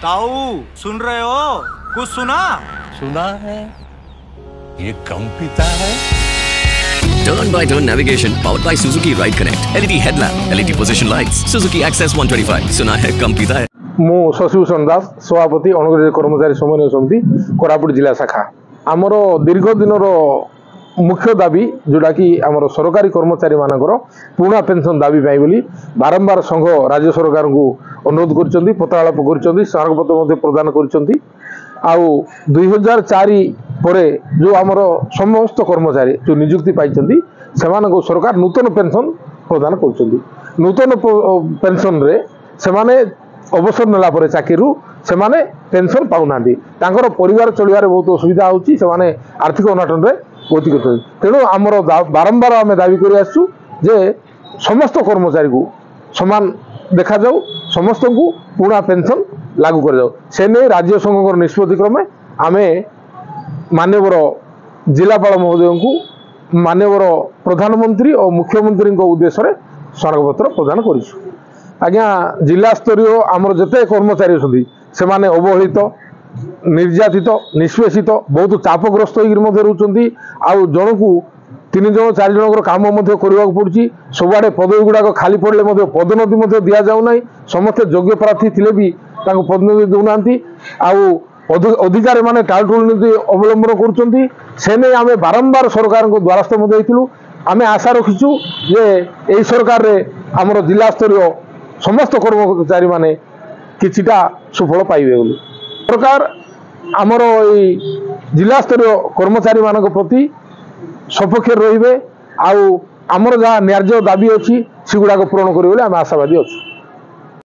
ताऊ सुन रहे हो? कुछ सुना? सुना है, ये कम पीता है। Turn by turn navigation powered by Suzuki Ride Connect. LED headlamp, LED position lights, Suzuki Access 125. सुना है कम पीता है। मु शशिभूषण दास सभापति अनुग्रह कर्मचारी समन्वय समिति कोरापुट जिला शाखा। आमर दीर्घ दिन मुख्य दाबी जोटा कि आमर सरकारी कर्मचारी मानकर पुराना पेंशन दाबी पाई बोली बारंबार संघ राज्य सरकार को अनुरोध कर पत्रालाप कर स्मारकपत्र प्रदान कर आउ 2004 पर जो आमर समस्त कर्मचारी जो नियुक्ति पाई से सरकार नूतन पेंशन प्रदान कर नूतन पेंशन रे सेमाने अवसर नेला पर चाकरी से पेंशन पाऊना परिवार चलवे बहुत असुविधा होची से आर्थिक अनाटन रे गति कर तेणु आमर बारंबार आम दाबी कर समस्त कर्मचारी को समान देखा जाऊ समस्त को पुराना पेंशन लागू कर जाऊ से नहीं राज्य संघ निष्पत्ति क्रमे आम मानवर जिलापाल महोदय को मानवर प्रधानमंत्री और मुख्यमंत्री उद्देश्य स्मारकपत्र प्रदान करूँ। आज्ञा जिला स्तरीय आमर जिते कर्मचारी अच्छी से अवहेलित निर्यातित निष्पेषित बहुत चापग्रस्त रोचे आउ जन को 3 जन 4 जन काम करने पड़ी सबुआड़े पदवी गुड़ाक खाली पड़े पदोन्नति दि जाऊना समस्ते योग्य प्रार्थी थे भी पदोन्नति दौना आउ अधिकारी माने टालटुल नीति अवलंबन कर आम बारंबार सरकार को द्वारस्थ आम आशा रखीचु जे यही सरकार रे आमर जिला स्तरीय समस्त कर्मचारी माने किछिटा सुफल पाइबे बोली सरकार आमर जिला स्तरीय कर्मचारी मानक प्रति सपक्ष रहिबे आउ आमर जहाँ न्याय्य दाबी अच्छी सेगुड़ाक पूरण करेंगे आम आशावादी अच्छे।